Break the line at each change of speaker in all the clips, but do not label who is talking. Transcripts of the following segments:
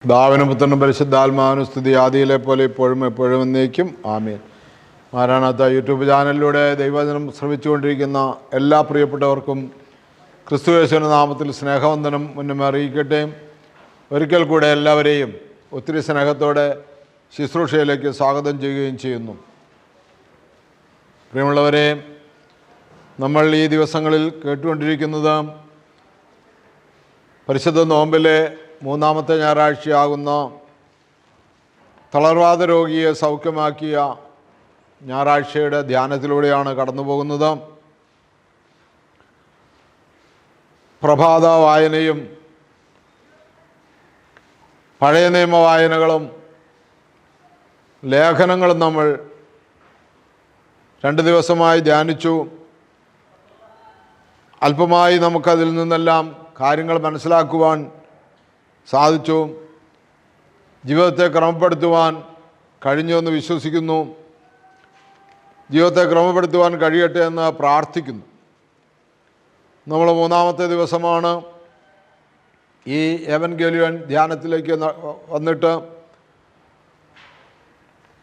പിതാവിനും പുത്രനും പരിശുദ്ധാത്മാവിനും സ്തുതി, ആദിയിലെ പോലെ ഇപ്പോഴും എപ്പോഴും എന്നേക്കും ആമേൻ. മാരാനാത്ത യൂട്യൂബ് ചാനലിലൂടെ ദൈവവചനം ശ്രവിച്ചുകൊണ്ടിരിക്കുന്ന എല്ലാ പ്രിയപ്പെട്ടവർക്കും ക്രിസ്തുയേശുവിന്റെ നാമത്തിൽ സ്നേഹവന്ദനം മുന്നമേ അറിയിക്കട്ടെ. ഒരിക്കൽ കൂടെ എല്ലാവരെയും ഒത്തിരി സ്നേഹത്തോടെ ശുശ്രൂഷയിലേക്ക് സ്വാഗതം ചെയ്യുകയും ചെയ്യുന്നു. പ്രിയമുള്ളവരെ, നമ്മൾ ഈ ദിവസങ്ങളിൽ കേട്ടുകൊണ്ടിരിക്കുന്നത് പരിശുദ്ധ നോമ്പിലെ മൂന്നാമത്തെ ഞായറാഴ്ചയാകുന്ന തളർവാദ രോഗിയെ സൗഖ്യമാക്കിയ ഞായറാഴ്ചയുടെ ധ്യാനത്തിലൂടെയാണ് കടന്നു പോകുന്നത്. പ്രഭാത വായനയും പഴയ നിയമ വായനകളും ലേഖനങ്ങളും നമ്മൾ 2 ദിവസമായി ധ്യാനിച്ചു. അല്പമായി നമുക്കതിൽ നിന്നെല്ലാം കാര്യങ്ങൾ മനസ്സിലാക്കുവാൻ സാധിച്ചു. ജീവിതത്തെ ക്രമപ്പെടുത്തുവാൻ കഴിഞ്ഞുവെന്ന് വിശ്വസിക്കുന്നു. ജീവിതത്തെ ക്രമപ്പെടുത്തുവാൻ കഴിയട്ടെ എന്ന് പ്രാർത്ഥിക്കുന്നു. നമ്മൾ 3-ാമത്തെ ദിവസമാണ്. ഈ എവൻഗേലിയൻ ധ്യാനത്തിലേക്ക് വന്നിട്ട്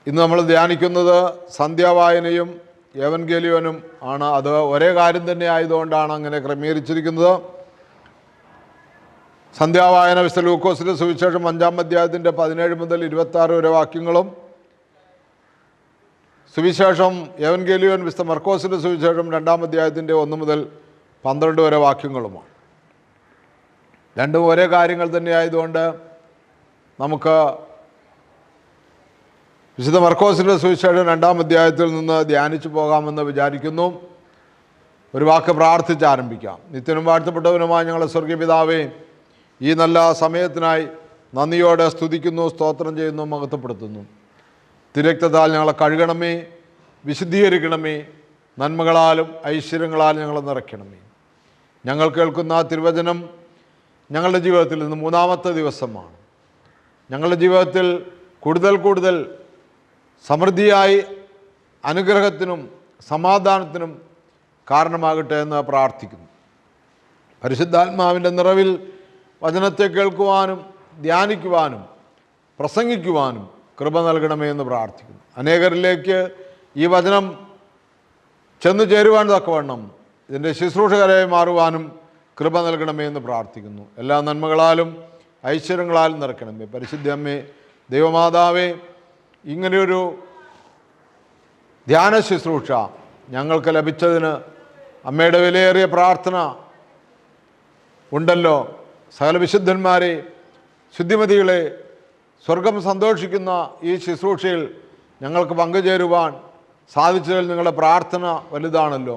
ഇന്ന് നമ്മൾ ധ്യാനിക്കുന്നത് സന്ധ്യാവായനയും എവൻഗേലിയനും ആണ്. അത് ഒരേ കാര്യം തന്നെ ആയതുകൊണ്ടാണ് അങ്ങനെ ക്രമീകരിച്ചിരിക്കുന്നത്. സന്ധ്യാവായന വിശുദ്ധ ലൂക്കോസിന്റെ സുവിശേഷം 5-ാം അധ്യായത്തിൻ്റെ 17 മുതൽ 26 വരെ വാക്യങ്ങളും, സുവിശേഷം എവൻഗേലിയൻ വിശുദ്ധ മർക്കോസിന്റെ സുവിശേഷം 2-ാം അധ്യായത്തിൻ്റെ 1 മുതൽ 12 വരെ വാക്യങ്ങളുമാണ്. രണ്ടും ഒരേ കാര്യങ്ങൾ തന്നെ ആയതുകൊണ്ട് നമുക്ക് വിശുദ്ധ മർക്കോസിന്റെ സുവിശേഷം 2-ാം അധ്യായത്തിൽ നിന്ന് ധ്യാനിച്ചു പോകാമെന്ന് വിചാരിക്കുന്നു. ഒരു വാക്ക് പ്രാർത്ഥിച്ച് ആരംഭിക്കാം. നിത്യനും വാഴ്ത്തപ്പെട്ടവനുമായ ഞങ്ങളുടെ സ്വർഗീയ പിതാവേ, ഈ നല്ല സമയത്തിനായി നന്ദിയോടെ സ്തുതിക്കുന്നു, സ്തോത്രം ചെയ്യുന്നു, മഹത്വപ്പെടുത്തുന്നു. തിരക്തത്താൽ ഞങ്ങളെ കഴുകണമേ, വിശുദ്ധീകരിക്കണമേ, നന്മകളാലും ഐശ്വര്യങ്ങളാലും ഞങ്ങളെ നിറയ്ക്കണമേ. ഞങ്ങൾ കേൾക്കുന്ന തിരുവചനം ഞങ്ങളുടെ ജീവിതത്തിൽ ഇന്ന് 3-ാമത്തെ ദിവസമാണ്. ഞങ്ങളുടെ ജീവിതത്തിൽ കൂടുതൽ സമൃദ്ധിയായി അനുഗ്രഹത്തിനും സമാധാനത്തിനും കാരണമാകട്ടെ എന്ന് പ്രാർത്ഥിക്കുന്നു. പരിശുദ്ധാത്മാവിൻ്റെ നിറവിൽ വചനത്തെ കേൾക്കുവാനും ധ്യാനിക്കുവാനും പ്രസംഗിക്കുവാനും കൃപ നൽകണമേ എന്ന് പ്രാർത്ഥിക്കുന്നു. അനേകരിലേക്ക് ഈ വചനം ചെന്നു ചേരുവാൻ തക്കവണ്ണം ഇതിൻ്റെ ശുശ്രൂഷകരായി മാറുവാനും കൃപ നൽകണമേ എന്ന് പ്രാർത്ഥിക്കുന്നു. എല്ലാ നന്മകളാലും ഐശ്വര്യങ്ങളാലും നിറയ്ക്കണമേ. പരിശുദ്ധ അമ്മേ, ദൈവമാതാവേ, ഇങ്ങനെയൊരു ധ്യാന ശുശ്രൂഷ ഞങ്ങൾക്ക് ലഭിച്ചതിന് അമ്മയുടെ വിലയേറിയ പ്രാർത്ഥന ഉണ്ടല്ലോ. സകല വിശുദ്ധന്മാരെ, ശുദ്ധിമതികളെ, സ്വർഗം സന്തോഷിക്കുന്ന ഈ ശുശ്രൂഷയിൽ ഞങ്ങൾക്ക് പങ്കുചേരുവാൻ സാധിച്ചതിൽ നിങ്ങളുടെ പ്രാർത്ഥന വലുതാണല്ലോ.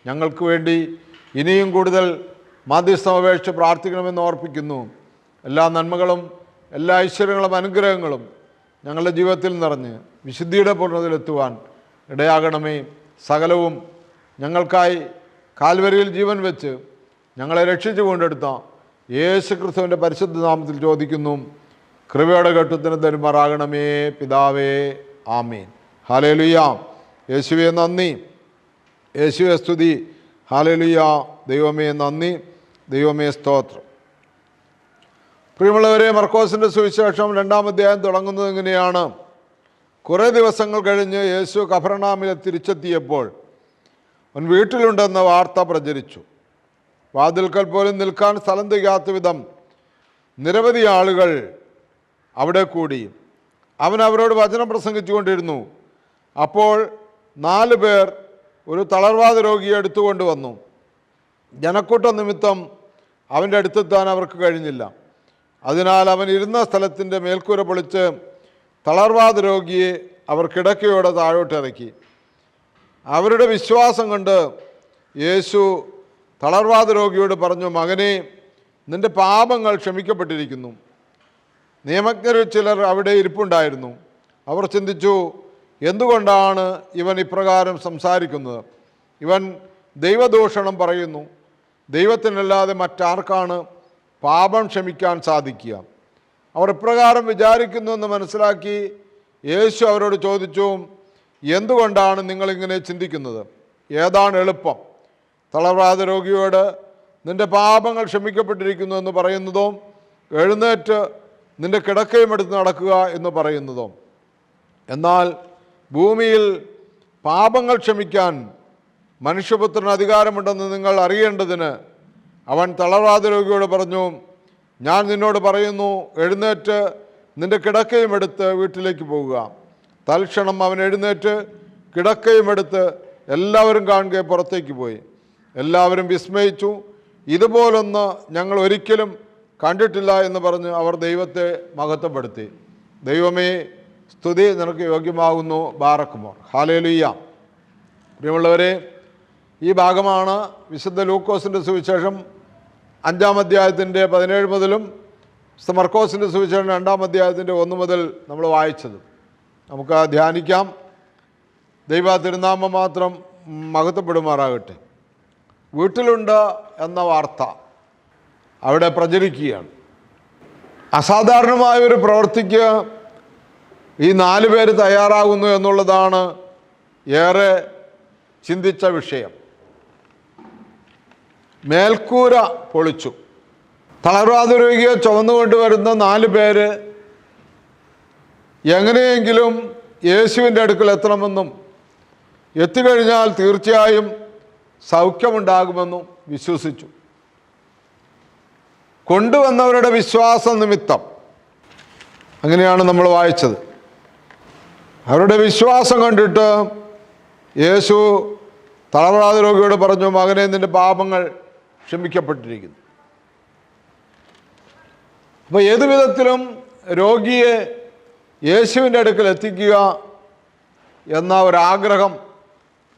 ഞങ്ങൾക്ക് വേണ്ടി ഇനിയും കൂടുതൽ മാധ്യസ്ഥം അപേക്ഷിച്ച് പ്രാർത്ഥിക്കണമെന്ന് ഓർപ്പിക്കുന്നു. എല്ലാ നന്മകളും എല്ലാ ഐശ്വര്യങ്ങളും അനുഗ്രഹങ്ങളും ഞങ്ങളുടെ ജീവിതത്തിൽ നിറഞ്ഞ് വിശുദ്ധിയുടെ പൂർണ്ണതയിലെത്തുവാൻ ഇടയാകണമേ. സകലവും ഞങ്ങൾക്കായി കാൽവരിയിൽ ജീവൻ വെച്ച് ഞങ്ങളെ രക്ഷിച്ചു കൊണ്ടെടുത്ത യേശു ക്രിസ്തുവിൻ്റെ പരിശുദ്ധ നാമത്തിൽ ചോദിക്കുന്നു. കൃപയോടെ കേട്ടത്തിന് തരുമാറാകണമേ പിതാവേ, ആമേൻ. ഹല്ലേലൂയ. യേശുവേ നന്ദി, യേശുവേ സ്തുതി. ഹല്ലേലൂയ. ദൈവമേ നന്ദി, ദൈവമേ സ്തോത്രം. പ്രിയമുള്ളവരെ, മർക്കോസിൻ്റെ സുവിശേഷം 2-ാം അധ്യായം തുടങ്ങുന്നത് എങ്ങനെയാണ്? കുറേ ദിവസങ്ങൾ കഴിഞ്ഞ് യേശു കഫർനഹൂമിൽ തിരിച്ചെത്തിയപ്പോൾ അവൻ വീട്ടിലുണ്ടെന്ന വാർത്ത പ്രചരിച്ചു. വാതിൽക്കൽ പോലും നിൽക്കാൻ സ്ഥലം തികയാത്ത വിധം നിരവധി ആളുകൾ അവിടെ കൂടി. അവൻ അവരോട് വചനം പ്രസംഗിച്ചു കൊണ്ടിരുന്നു. അപ്പോൾ 4 പേർ ഒരു തളർവാദ രോഗിയെ എടുത്തുകൊണ്ട് വന്നു. ജനക്കൂട്ടം നിമിത്തം അവൻ്റെ അടുത്തെത്താൻ അവർക്ക് കഴിഞ്ഞില്ല. അതിനാൽ അവൻ ഇരുന്ന സ്ഥലത്തിൻ്റെ മേൽക്കൂര പൊളിച്ച് തളർവാദ രോഗിയെ അവർ കിടക്കയോടെ താഴോട്ടിറക്കി. അവരുടെ വിശ്വാസം കണ്ട് യേശു തളർവാദ രോഗിയോട് പറഞ്ഞു, മകനെ, നിന്റെ പാപങ്ങൾ ക്ഷമിക്കപ്പെട്ടിരിക്കുന്നു. നിയമജ്ഞരിൽ ചിലർ അവിടെ ഇരിപ്പുണ്ടായിരുന്നു. അവർ ചിന്തിച്ചു, എന്തുകൊണ്ടാണ് ഇവൻ ഇപ്രകാരം സംസാരിക്കുന്നത്? ഇവൻ ദൈവദൂഷണം പറയുന്നു. ദൈവത്തിനല്ലാതെ മറ്റാർക്കാണ് പാപം ക്ഷമിക്കാൻ സാധിക്കുക? അവർ ഇപ്രകാരം വിചാരിക്കുന്നുവെന്ന് മനസ്സിലാക്കി യേശു അവരോട് ചോദിച്ചു, എന്തുകൊണ്ടാണ് നിങ്ങളിങ്ങനെ ചിന്തിക്കുന്നത്? ഏതാണ് എളുപ്പം? തളർവാദ രോഗിയോട് നിൻ്റെ പാപങ്ങൾ ക്ഷമിക്കപ്പെട്ടിരിക്കുന്നു എന്ന് പറയുന്നതോ, എഴുന്നേറ്റ് നിന്റെ കിടക്കയും എടുത്ത് നടക്കുക എന്ന് പറയുന്നതോ? എന്നാൽ ഭൂമിയിൽ പാപങ്ങൾ ക്ഷമിക്കാൻ മനുഷ്യപുത്രന് അധികാരമുണ്ടെന്ന് നിങ്ങൾ അറിയേണ്ടതിന് അവൻ തളരാതെ രോഗിയോട് പറഞ്ഞു, ഞാൻ നിന്നോട് പറയുന്നു, എഴുന്നേറ്റ് നിന്റെ കിടക്കയും എടുത്ത് വീട്ടിലേക്ക് പോകുക. തൽക്ഷണം അവൻ എഴുന്നേറ്റ് കിടക്കയും എടുത്ത് എല്ലാവരും കാണുക പുറത്തേക്ക് പോയി. എല്ലാവരും വിസ്മയിച്ചു. ഇതുപോലൊന്ന് ഞങ്ങൾ ഒരിക്കലും കണ്ടിട്ടില്ല എന്ന് പറഞ്ഞ് അവർ ദൈവത്തെ മഹത്വപ്പെടുത്തി. ദൈവമേ, സ്തുതി നിനക്ക് യോഗ്യമാകുന്നു. ബാറക്കുമോർ. ഹല്ലേലൂയ. പ്രിയമുള്ളവരെ, ഈ ഭാഗമാണ് വിശുദ്ധ ലൂക്കോസിൻ്റെ സുവിശേഷം 5-ാം അധ്യായത്തിൻ്റെ 17 മുതലും മർക്കോസിൻ്റെ സുവിശേഷം 2-ാം അധ്യായത്തിൻ്റെ 1 മുതൽ നമ്മൾ വായിച്ചത്. നമുക്ക് ധ്യാനിക്കാം. ദൈവ തിരുനാമം മാത്രം മഹത്വപ്പെടുമാറാകട്ടെ. വീട്ടിലുണ്ട് എന്ന വാർത്ത അവിടെ പ്രചരിക്കുകയാണ്. അസാധാരണമായ ഒരു പ്രവൃത്തിക്ക് ഈ 4 പേര് തയ്യാറാകുന്നു എന്നുള്ളതാണ് ഏറെ ചിന്തിച്ച വിഷയം. മേൽക്കൂര പൊളിച്ചു. തളർവാദ രോഗിയെ ചുമന്നുകൊണ്ടുവരുന്ന 4 പേര് എങ്ങനെയെങ്കിലും യേശുവിൻ്റെ അടുക്കൽ എത്തണമെന്നും എത്തിക്കഴിഞ്ഞാൽ തീർച്ചയായും സൗഖ്യമുണ്ടാകുമെന്നും വിശ്വസിച്ചു. കൊണ്ടുവന്നവരുടെ വിശ്വാസ നിമിത്തം, അങ്ങനെയാണ് നമ്മൾ വായിച്ചത്. അവരുടെ വിശ്വാസം കണ്ടിട്ട് യേശു തളർവാദ രോഗിയോട് പറഞ്ഞു, മകനെ, നിന്റെ പാപങ്ങൾ ക്ഷമിക്കപ്പെട്ടിരിക്കുന്നു. അപ്പോൾ ഏതു വിധത്തിലും രോഗിയെ യേശുവിൻ്റെ അടുക്കൽ എത്തിക്കുക എന്ന ഒരാഗ്രഹം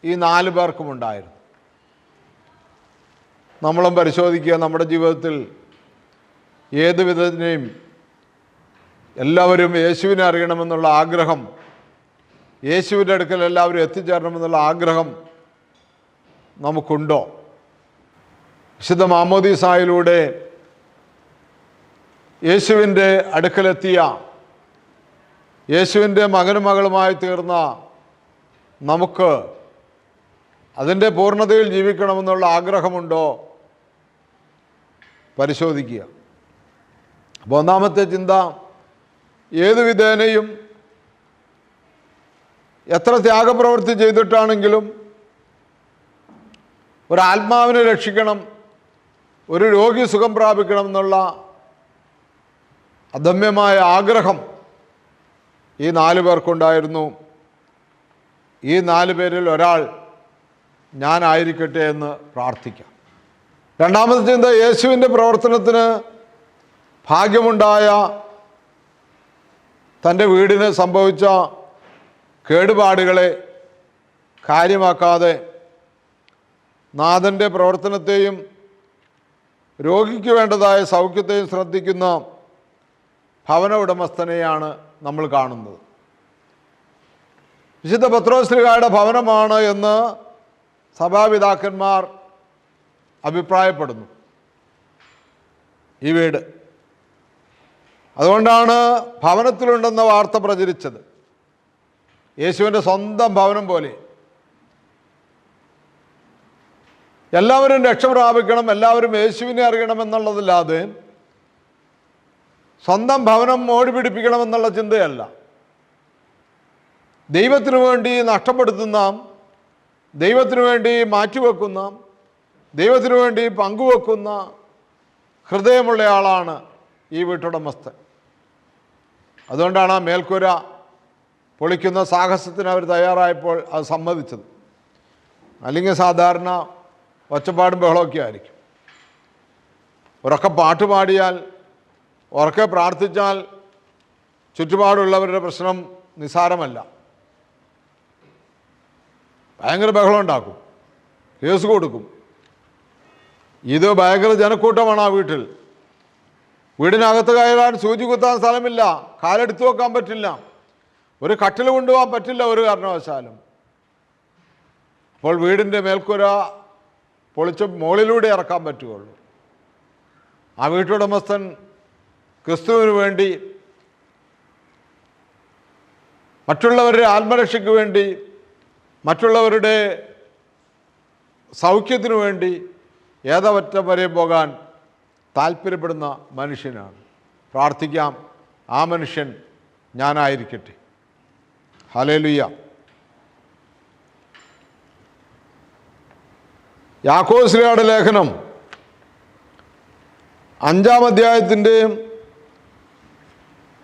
ഈ 4 പേർക്കും ഉണ്ടായിരുന്നു. നമ്മളും പരിശോധിക്കുക. നമ്മുടെ ജീവിതത്തിൽ ഏതു വിധത്തിനെയും എല്ലാവരും യേശുവിനെ അറിയണമെന്നുള്ള ആഗ്രഹം, യേശുവിൻ്റെ അടുക്കൽ എല്ലാവരും എത്തിച്ചേരണമെന്നുള്ള ആഗ്രഹം നമുക്കുണ്ടോ? വിശുദ്ധ മാമോദീസായിലൂടെ യേശുവിൻ്റെ അടുക്കലെത്തിയ, യേശുവിൻ്റെ മകനും മകളുമായി തീർന്ന നമുക്ക് അതിൻ്റെ പൂർണ്ണതയിൽ ജീവിക്കണമെന്നുള്ള ആഗ്രഹമുണ്ടോ? പരിശോധിക്കുക. അപ്പോൾ ഒന്നാമത്തെ ചിന്ത, ഏതു വിധേനയും എത്ര ത്യാഗപ്രവൃത്തി ചെയ്തിട്ടാണെങ്കിലും ഒരാത്മാവിനെ രക്ഷിക്കണം, ഒരു രോഗി സുഖം പ്രാപിക്കണം എന്നുള്ള അദമ്യമായ ആഗ്രഹം ഈ 4 പേർക്കുണ്ടായിരുന്നു. ഈ 4 പേരിൽ ഒരാൾ ഞാനായിരിക്കട്ടെ എന്ന് പ്രാർത്ഥിക്കാം. രണ്ടാമത്തെ ചിന്ത, യേശുവിൻ്റെ പ്രവർത്തനത്തിന് ഭാഗ്യമുണ്ടായ, തൻ്റെ വീടിന് സംഭവിച്ച കേടുപാടുകളെ കാര്യമാക്കാതെ നാഥൻ്റെ പ്രവർത്തനത്തെയും രോഗിക്ക് വേണ്ടതായ സൗഖ്യത്തെയും ശ്രദ്ധിക്കുന്ന ഭവന ഉടമസ്ഥനെയാണ് നമ്മൾ കാണുന്നത്. വിശുദ്ധ പത്രോസ്ലീഹായുടെ ഭവനമാണ് എന്ന് സഭാപിതാക്കന്മാർ അഭിപ്രായപ്പെടുന്നു ഈ വീട്. അതുകൊണ്ടാണ് ഭവനത്തിലുണ്ടെന്ന വാർത്ത പ്രചരിച്ചത്. യേശുവിൻ്റെ സ്വന്തം ഭവനം പോലെ. എല്ലാവരും രക്ഷ പ്രാപിക്കണം, എല്ലാവരും യേശുവിനെ അറിയണമെന്നുള്ളതല്ലാതെ സ്വന്തം ഭവനം മോടി പിടിപ്പിക്കണമെന്നുള്ള ചിന്തയല്ല. ദൈവത്തിനു വേണ്ടി നഷ്ടപ്പെടുത്തുന്ന, ദൈവത്തിനു വേണ്ടി മാറ്റിവെക്കുന്ന, ദൈവത്തിനു വേണ്ടി പങ്കുവെക്കുന്ന ഹൃദയമുള്ളയാളാണ് ഈ വീട്ടുടമസ്ഥൻ. അതുകൊണ്ടാണ് ആ മേൽക്കൂര പൊളിക്കുന്ന സാഹസത്തിന് അവർ തയ്യാറായപ്പോൾ അത് സമ്മതിച്ചത്. അല്ലെങ്കിൽ സാധാരണ ഒച്ചപ്പാടും ബഹളമൊക്കെ ആയിരിക്കും. ഉറക്കെ പാട്ട് പാടിയാൽ, ഉറക്കെ പ്രാർത്ഥിച്ചാൽ ചുറ്റുപാടുള്ളവരുടെ പ്രശ്നം നിസ്സാരമല്ല. ഭയങ്കര ബഹളം ഉണ്ടാക്കും, കേസ് കൊടുക്കും. ഇത് ഭയങ്കര ജനക്കൂട്ടമാണ് ആ വീട്ടിൽ. വീടിനകത്ത് കയറാൻ സൂചി കുത്താൻ സ്ഥലമില്ല, കാലെടുത്തു വെക്കാൻ പറ്റില്ല, ഒരു കട്ടിൽ കൊണ്ടുപോകാൻ പറ്റില്ല ഒരു കാരണവശാലും. അപ്പോൾ വീടിൻ്റെ മേൽക്കൂര പൊളിച്ച് മുകളിലൂടെ ഇറക്കാൻ പറ്റുകയുള്ളൂ. ആ വീട്ടുടമസ്ഥൻ ക്രിസ്തുവിന് വേണ്ടി, മറ്റുള്ളവരുടെ ആത്മരക്ഷയ്ക്ക് വേണ്ടി, മറ്റുള്ളവരുടെ സൗഖ്യത്തിനു വേണ്ടി ഏതവറ്റം വരെ പോകാൻ താല്പര്യപ്പെടുന്ന മനുഷ്യനാണ്. പ്രാർത്ഥിക്കാം. ആ മനുഷ്യൻ ഞാനായിരിക്കട്ടെ. ഹല്ലേലൂയ. യാക്കോബ് ശ്ലീഹായുടെ ലേഖനം 5-ാം അധ്യായത്തിൻ്റെ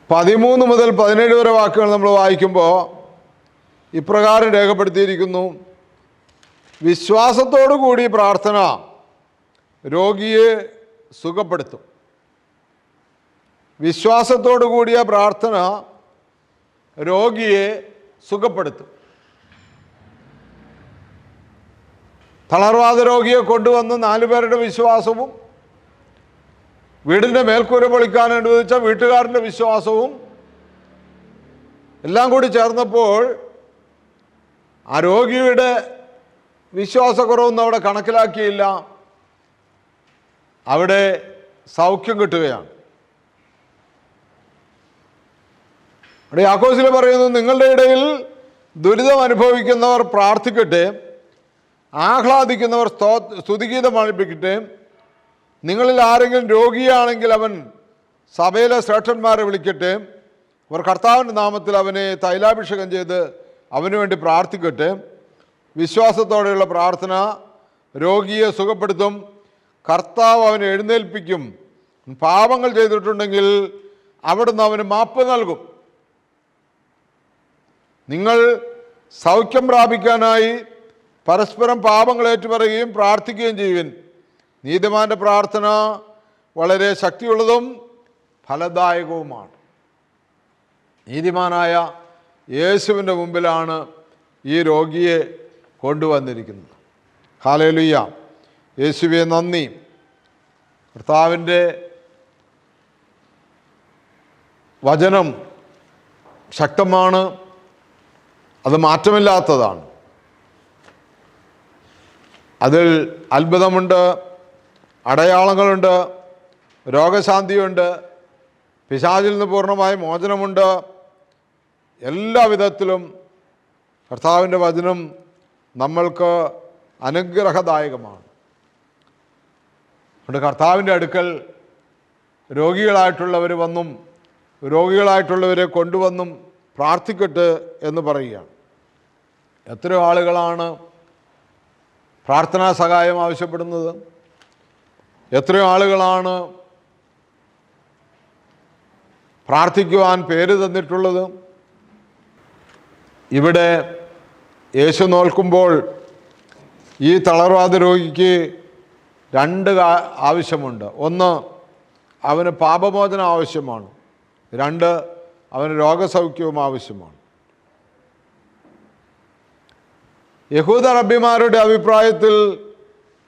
13 മുതൽ 17 വരെ വാക്കുകൾ നമ്മൾ വായിക്കുമ്പോൾ ഇപ്രകാരം രേഖപ്പെടുത്തിയിരിക്കുന്നു: വിശ്വാസത്തോടു കൂടി പ്രാർത്ഥന രോഗിയെ സുഖപ്പെടുത്തും. വിശ്വാസത്തോടു കൂടിയ പ്രാർത്ഥന രോഗിയെ സുഖപ്പെടുത്തും. തളർവാദ രോഗിയെ കൊണ്ടുവന്ന് 4 പേരുടെ വിശ്വാസവും വീടിൻ്റെ മേൽക്കൂര പൊളിക്കാൻ അനുവദിച്ച വീട്ടുകാരൻ്റെ വിശ്വാസവും എല്ലാം കൂടി ചേർന്നപ്പോൾ ആ രോഗിയുടെ വിശ്വാസക്കുറവൊന്നും അവിടെ കണക്കിലാക്കിയില്ല. അവിടെ സൗഖ്യം കിട്ടുകയാണ്. അവിടെ യാക്കോബിൽ പറയുന്നു, നിങ്ങളുടെ ഇടയിൽ ദുരിതം അനുഭവിക്കുന്നവർ പ്രാർത്ഥിക്കട്ടെ, ആഹ്ലാദിക്കുന്നവർ സ്തുതിഗീതം ആലപിക്കട്ടെ. നിങ്ങളിൽ ആരെങ്കിലും രോഗിയാണെങ്കിൽ അവൻ സഭയിലെ ശ്രേഷ്ഠന്മാരെ വിളിക്കട്ടെ. അവർ കർത്താവിൻ്റെ നാമത്തിൽ അവനെ തൈലാഭിഷേകം ചെയ്ത് അവന് വേണ്ടി പ്രാർത്ഥിക്കട്ടെ. വിശ്വാസത്തോടെയുള്ള പ്രാർത്ഥന രോഗിയെ സുഖപ്പെടുത്തും. കർത്താവ് അവനെ എഴുന്നേൽപ്പിക്കും. പാപങ്ങൾ ചെയ്തിട്ടുണ്ടെങ്കിൽ അവിടുന്ന് അവന് മാപ്പ് നൽകും. നിങ്ങൾ സൗഖ്യം പ്രാപിക്കാനായി പരസ്പരം പാപങ്ങൾ ഏറ്റുപറയുകയും പ്രാർത്ഥിക്കുകയും ചെയ്യുവിൻ. നീതിമാന്റെ പ്രാർത്ഥന വളരെ ശക്തിയുള്ളതും ഫലദായകവുമാണ്. നീതിമാനായ യേശുവിൻ്റെ മുമ്പിലാണ് ഈ രോഗിയെ കൊണ്ടുവന്നിരിക്കുന്നത്. ഹല്ലേലൂയ. യേശുവേ നന്ദി. കർത്താവിൻ്റെ വചനം ശക്തമാണ്, അത് മാറ്റമില്ലാത്തതാണ്. അതിൽ അത്ഭുതമുണ്ട്, അടയാളങ്ങളുണ്ട്, രോഗശാന്തിയുണ്ട്, പിശാചിൽ നിന്ന് പൂർണ്ണമായ മോചനമുണ്ട്. എല്ലാ വിധത്തിലും കർത്താവിൻ്റെ വചനം നമ്മൾക്ക് അനുഗ്രഹദായകമാണ്. അതുകൊണ്ട് കർത്താവിൻ്റെ അടുക്കൽ രോഗികളായിട്ടുള്ളവർ വന്നും രോഗികളായിട്ടുള്ളവരെ കൊണ്ടുവന്നും പ്രാർത്ഥിക്കട്ടെ എന്ന് പറയുകയാണ്. എത്രയോ ആളുകളാണ് പ്രാർത്ഥനാ സഹായം ആവശ്യപ്പെടുന്നത്? എത്രയോ ആളുകളാണ് പ്രാർത്ഥിക്കുവാൻ പേര് തന്നിട്ടുള്ളത്? ഇവിടെ യേശു നോൽക്കുമ്പോൾ ഈ തളർവാദ രോഗിക്ക് 2 ആവശ്യമുണ്ട്. ഒന്ന്, അവന് പാപമോചനം ആവശ്യമാണ്. 2, അവന് രോഗസൗഖ്യവും ആവശ്യമാണ്. യഹൂദ റബ്ബിമാരുടെ അഭിപ്രായത്തിൽ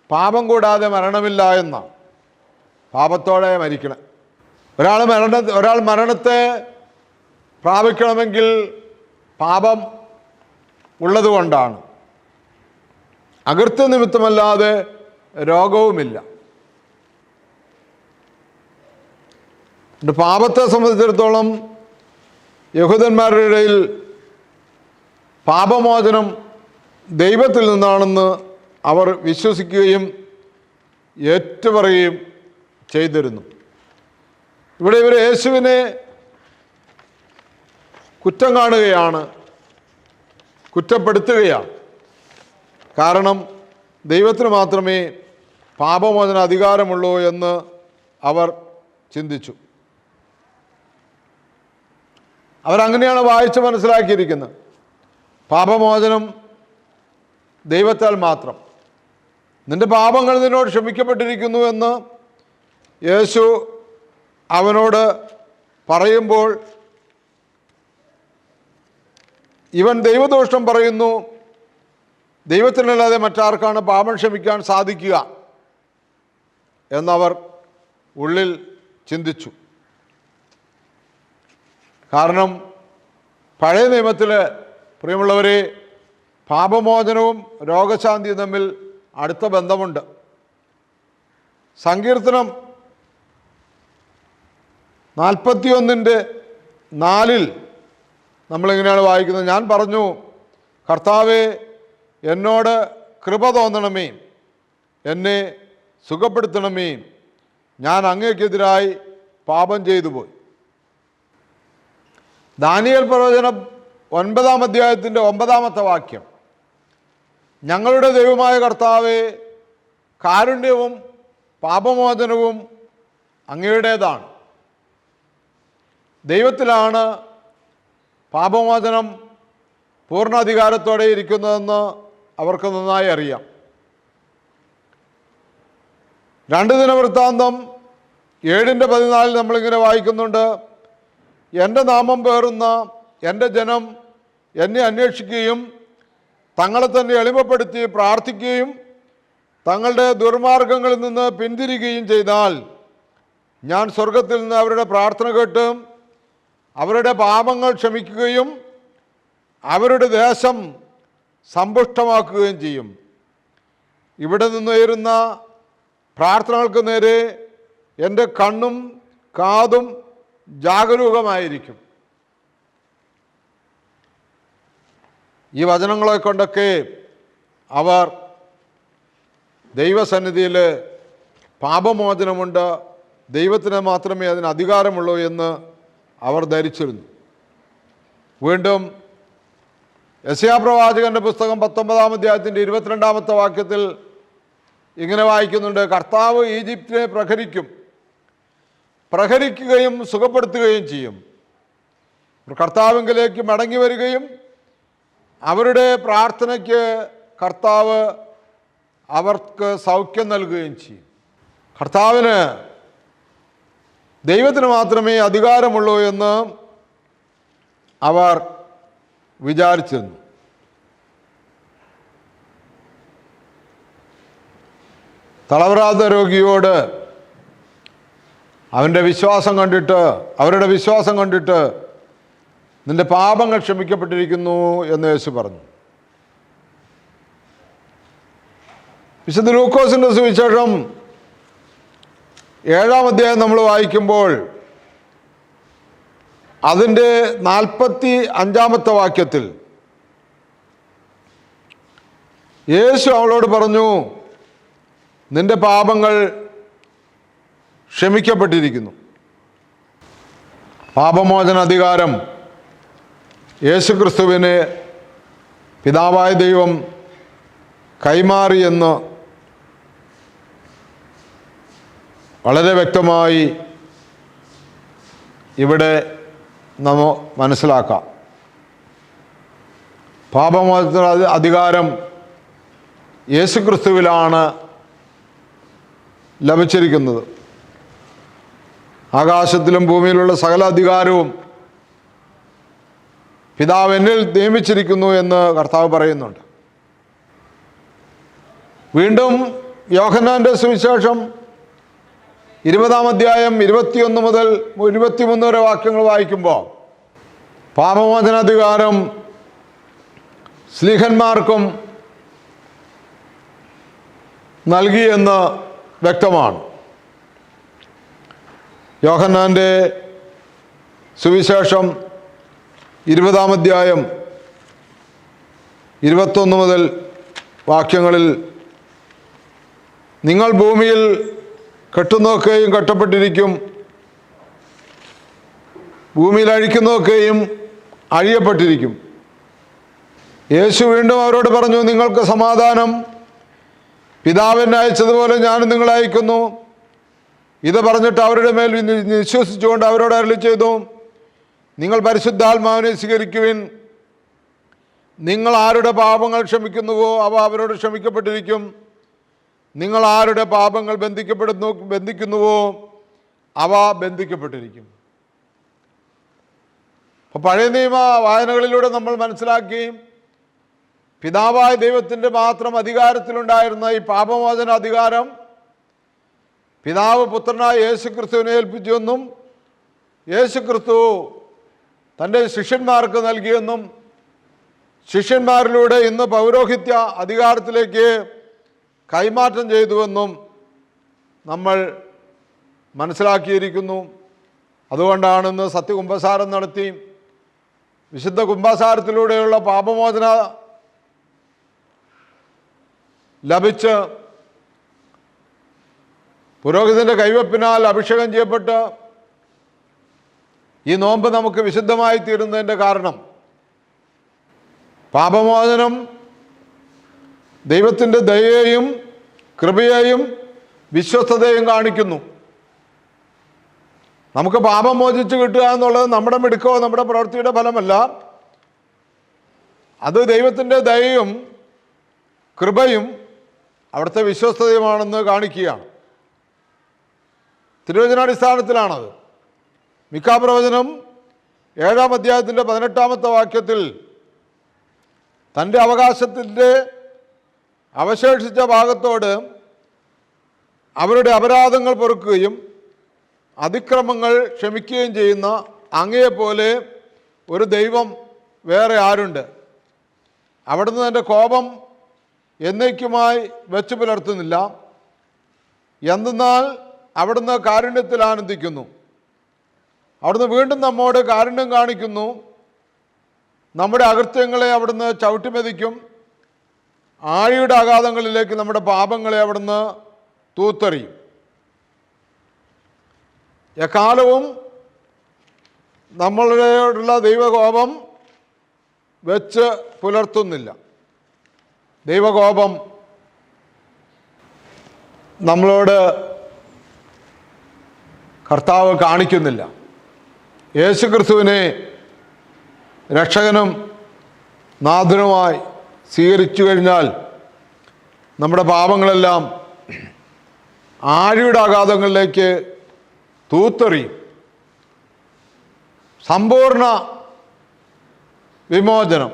പാപം കൂടാതെ മരണമില്ല എന്നാണ്. പാപത്തോടെ മരിക്കണം. ഒരാൾ മരണത്തെ പ്രാപിക്കണമെങ്കിൽ പാപം ഉള്ളതുകൊണ്ടാണ്. അകൃത്യ നിമിത്തമല്ലാതെ രോഗവുമില്ല. പാപത്തെ സംബന്ധിച്ചിടത്തോളം യഹൂദന്മാരുടെ ഇടയിൽ പാപമോചനം ദൈവത്തിൽ നിന്നാണെന്ന് അവർ വിശ്വസിക്കുകയും ഏറ്റുപറയുകയും ചെയ്തിരുന്നു. ഇവിടെ ഇവർ യേശുവിനെ കുറ്റം കാണുകയാണ്, കുറ്റപ്പെടുത്തുകയാണ്. കാരണം ദൈവത്തിന് മാത്രമേ പാപമോചന അധികാരമുള്ളൂ എന്ന് അവർ ചിന്തിച്ചു. അവരങ്ങനെയാണ് വായിച്ച് മനസ്സിലാക്കിയിരിക്കുന്നത്. പാപമോചനം ദൈവത്താൽ മാത്രം. നിന്റെ പാപങ്ങൾ നിന്നോട് ക്ഷമിക്കപ്പെട്ടിരിക്കുന്നു എന്ന് യേശു അവനോട് പറയുമ്പോൾ ഇവൻ ദൈവദോഷം പറയുന്നു. ദൈവത്തിനല്ലാതെ മറ്റാർക്കാണ് പാപം ക്ഷമിക്കാൻ സാധിക്കുക എന്നവർ ഉള്ളിൽ ചിന്തിച്ചു. കാരണം പഴയ നിയമത്തിൽ പ്രിയമുള്ളവരെ, പാപമോചനവും രോഗശാന്തിയും തമ്മിൽ അടുത്ത ബന്ധമുണ്ട്. സങ്കീർത്തനം 41:4 നമ്മളിങ്ങനെയാണ് വായിക്കുന്നത്: ഞാൻ പറഞ്ഞു, കർത്താവേ, എന്നോട് കൃപ തോന്നണമേ, എന്നെ സുഖപ്പെടുത്തണമേ, ഞാൻ അങ്ങേക്കെതിരായി പാപം ചെയ്തു പോയി. ദാനിയേൽ പ്രവചനം 9-ാം അധ്യായത്തിൻ്റെ 9-ാമത്തെ വാക്യം, ഞങ്ങളുടെ ദൈവമായ കർത്താവേ, കാരുണ്യവും പാപമോചനവും അങ്ങയുടേതാണ്. ദൈവത്തിലാണ് പാപമോചനം പൂർണ്ണ അധികാരത്തോടെ ഇരിക്കുന്നതെന്ന് അവർക്ക് നന്നായി അറിയാം. 2 ദിനവൃത്താന്തം 7:14 നമ്മളിങ്ങനെ വായിക്കുന്നുണ്ട്, എൻ്റെ നാമം പേറുന്ന എൻ്റെ ജനം എന്നെ അന്വേഷിക്കുകയും തങ്ങളെ തന്നെ എളിമപ്പെടുത്തി പ്രാർത്ഥിക്കുകയും തങ്ങളുടെ ദുർമാർഗങ്ങളിൽ നിന്ന് പിന്തിരിയുകയും ചെയ്താൽ ഞാൻ സ്വർഗത്തിൽ നിന്ന് അവരുടെ പ്രാർത്ഥന കേട്ട് അവരുടെ പാപങ്ങൾ ക്ഷമിക്കുകയും അവരുടെ ദേശം സമ്പുഷ്ടമാക്കുകയും ചെയ്യും. ഇവിടെ നിന്നുയരുന്ന പ്രാർത്ഥനകൾക്ക് നേരെ എൻ്റെ കണ്ണും കാതും ജാഗരൂകമായിരിക്കും. ഈ വചനങ്ങളെ കൊണ്ടൊക്കെ അവർ ദൈവസന്നിധിയിൽ പാപമോചനമുണ്ട്, ദൈവത്തിന് മാത്രമേ അതിന് അധികാരമുള്ളൂ എന്ന് അവർ ധരിച്ചിരുന്നു. വീണ്ടും യെശയ്യാ പ്രവാചകൻ്റെ പുസ്തകം 19-ാം അധ്യായത്തിൻ്റെ 22-ാമത്തെ വാക്യത്തിൽ ഇങ്ങനെ വായിക്കുന്നുണ്ട്, കർത്താവ് ഈജിപ്തിനെ പ്രഹരിക്കുകയും സുഖപ്പെടുത്തുകയും ചെയ്യും. കർത്താവിങ്കിലേക്ക് മടങ്ങി വരികയും അവരുടെ പ്രാർത്ഥനയ്ക്ക് കർത്താവ് അവർക്ക് സൗഖ്യം നൽകുകയും ചെയ്യും. ദൈവത്തിന് മാത്രമേ അധികാരമുള്ളൂ എന്ന് അവർ വിചാരിച്ചിരുന്നു. തളർവാദ രോഗിയോട് അവരുടെ വിശ്വാസം കണ്ടിട്ട് നിന്റെ പാപങ്ങൾ ക്ഷമിക്കപ്പെട്ടിരിക്കുന്നു എന്ന് യേശു പറഞ്ഞു. വിശുദ്ധ ലൂക്കോസിൻ്റെ സുവിശേഷം 7-ാം അധ്യായം നമ്മൾ വായിക്കുമ്പോൾ അതിൻ്റെ 45-ാമത്തെ വാക്യത്തിൽ യേശു അവളോട് പറഞ്ഞു, നിന്റെ പാപങ്ങൾ ക്ഷമിക്കപ്പെട്ടിരിക്കുന്നു. പാപമോചന അധികാരം യേശു ക്രിസ്തുവിന് പിതാവായ ദൈവം കൈമാറിയെന്ന് വളരെ വ്യക്തമായി ഇവിടെ നമ്മൾ മനസ്സിലാക്കാം. പാപമോചന അധികാരം യേശു ക്രിസ്തുവിലാണ് ലഭിച്ചിരിക്കുന്നത്. ആകാശത്തിലും ഭൂമിയിലുള്ള സകല അധികാരവും പിതാവ് എന്നിൽ നിയമിച്ചിരിക്കുന്നു എന്ന് കർത്താവ് പറയുന്നുണ്ട്. വീണ്ടും യോഹന്നാൻ്റെ സുവിശേഷം 20-ാം അധ്യായം 21 മുതൽ 23 വരെ വാക്യങ്ങൾ വായിക്കുമ്പോൾ പാപമോചനാധികാരം ശ്ലീഹന്മാർക്കും നൽകിയെന്ന് വ്യക്തമാണ്. യോഹന്നാൻ്റെ സുവിശേഷം 20-ാം അധ്യായം 21 മുതൽ വാക്യങ്ങളിൽ, നിങ്ങൾ ഭൂമിയിൽ കെട്ടുന്നതൊക്കെയും കെട്ടപ്പെട്ടിരിക്കും, ഭൂമിയിൽ അഴിക്കുന്നതൊക്കെയും അഴിയപ്പെട്ടിരിക്കും. യേശു വീണ്ടും അവരോട് പറഞ്ഞു, നിങ്ങൾക്ക് സമാധാനം. പിതാവ് എന്നെ അയച്ചതുപോലെ ഞാനും നിങ്ങളെ അയക്കുന്നു. ഇത് പറഞ്ഞിട്ട് അവരുടെ മേൽ വിശ്വസിച്ചുകൊണ്ട് അവരോട് അരുളി ചെയ്തു, നിങ്ങൾ പരിശുദ്ധാത്മാവിനെ സ്വീകരിക്കുവിൻ. നിങ്ങൾ ആരുടെ പാപങ്ങൾ ക്ഷമിക്കുന്നുവോ അവ അവരോട് ക്ഷമിക്കപ്പെട്ടിരിക്കും. നിങ്ങൾ ആരുടെ പാപങ്ങൾ ബന്ധിക്കുന്നുവോ അവ ബന്ധിക്കപ്പെട്ടിരിക്കും. അപ്പോൾ പഴയ നിയമ വായനകളിലൂടെ നമ്മൾ മനസ്സിലാക്കി, പിതാവായ ദൈവത്തിൻ്റെ മാത്രം അധികാരത്തിലുണ്ടായിരുന്ന ഈ പാപമോചന അധികാരം പിതാവ് പുത്രനായ യേശു ക്രിസ്തുവിനെ ഏൽപ്പിച്ചുവെന്നും യേശു ക്രിസ്തു തൻ്റെ ശിഷ്യന്മാർക്ക് നൽകിയെന്നും ശിഷ്യന്മാരിലൂടെ ഇന്ന് പൗരോഹിത്യ അധികാരത്തിലേക്ക് കൈമാറ്റം ചെയ്തുവെന്നും നമ്മൾ മനസ്സിലാക്കിയിരിക്കുന്നു. അതുകൊണ്ടാണ് ഇന്ന് സത്യകുംഭസാരം നടത്തി വിശുദ്ധ കുംഭസാരത്തിലൂടെയുള്ള പാപമോചന ലഭിച്ച് പുരോഹിതൻ്റെ കൈവപ്പിനാൽ അഭിഷേകം ചെയ്യപ്പെട്ട് ഈ നോമ്പ് നമുക്ക് വിശുദ്ധമായി തീരുന്നതിൻ്റെ കാരണം പാപമോചനം ദൈവത്തിൻ്റെ ദയയെയും കൃപയെയും വിശ്വസ്തതയും കാണിക്കുന്നു. നമുക്ക് പാപം മോചിച്ച് കിട്ടുക എന്നുള്ളത് നമ്മുടെ മിടുക്കോ നമ്മുടെ പ്രവൃത്തിയുടെ ഫലമല്ല. അത് ദൈവത്തിൻ്റെ ദയയും കൃപയും അവിടുത്തെ വിശ്വസ്തതയുമാണെന്ന് കാണിക്കുകയാണ്. തിരുവചനാടിസ്ഥാനത്തിലാണത്. മിക്കാ പ്രവചനം 7-ാം അധ്യായത്തിൻ്റെ 18-ാമത്തെ വാക്യത്തിൽ തൻ്റെ അവകാശത്തിൻ്റെ അവശേഷിച്ച ഭാഗത്തോട് അവരുടെ അപരാധങ്ങൾ പൊറുക്കുകയും അതിക്രമങ്ങൾ ക്ഷമിക്കുകയും ചെയ്യുന്ന അങ്ങയെപ്പോലെ ഒരു ദൈവം വേറെ ആരുണ്ട്? അവിടുന്ന് തൻ്റെ കോപം എന്നേക്കുമായി വെച്ചു പുലർത്തുന്നില്ല. എന്തെന്നാൽ അവിടുന്ന് കാരുണ്യത്തിൽ ആനന്ദിക്കുന്നു. അവിടുന്ന് വീണ്ടും നമ്മോട് കാരുണ്യം കാണിക്കുന്നു. നമ്മുടെ അകൃത്യങ്ങളെ അവിടുന്ന് ചവിട്ടിമെതിക്കും. ആഴിയുടെ ആഘാതങ്ങളിലേക്ക് നമ്മുടെ പാപങ്ങളെ അവിടുന്ന് തൂത്തെറിയും. എക്കാലവും നമ്മളോടുള്ള ദൈവകോപം വെച്ച് പുലർത്തുന്നില്ല. ദൈവകോപം നമ്മളോട് കർത്താവ് കാണിക്കുന്നില്ല. യേശുക്രിസ്തുവിനെ രക്ഷകനും നാഥനുമായി സ്വീകരിച്ചു കഴിഞ്ഞാൽ നമ്മുടെ പാപങ്ങളെല്ലാം ആഴിയുടെ ആഘാതങ്ങളിലേക്ക് തൂത്തെറിയും. സമ്പൂർണ്ണ വിമോചനം,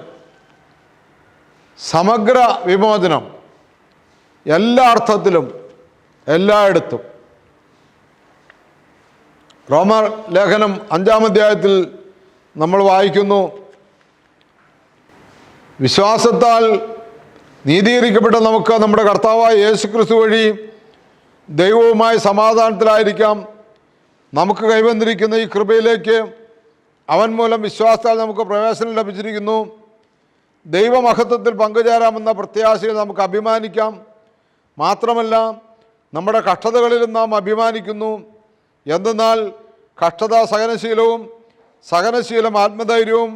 സമഗ്ര വിമോചനം എല്ലാ അർത്ഥത്തിലും എല്ലായിടത്തും. റോമർ ലേഖനം 5-ാം അധ്യായത്തിൽ നമ്മൾ വായിക്കുന്നു, വിശ്വാസത്താൽ നീതീകരിക്കപ്പെട്ട നമുക്ക് നമ്മുടെ കർത്താവായ യേശുക്രിസ്തു വഴി ദൈവവുമായി സമാധാനത്തിലായിരിക്കാം. നമുക്ക് കൈവന്നിരിക്കുന്ന ഈ കൃപയിലേക്ക് അവൻ മൂലം വിശ്വാസത്താൽ നമുക്ക് പ്രവേശനം ലഭിച്ചിരിക്കുന്നു. ദൈവമഹത്വത്തിൽ പങ്കുചേരാമെന്ന പ്രത്യാശയിൽ നമുക്ക് അഭിമാനിക്കാം. മാത്രമല്ല നമ്മുടെ കഷ്ടതകളിലും നാം അഭിമാനിക്കുന്നു. എന്തെന്നാൽ കഷ്ടത സഹനശീലവും, സഹനശീലം ആത്മധൈര്യവും,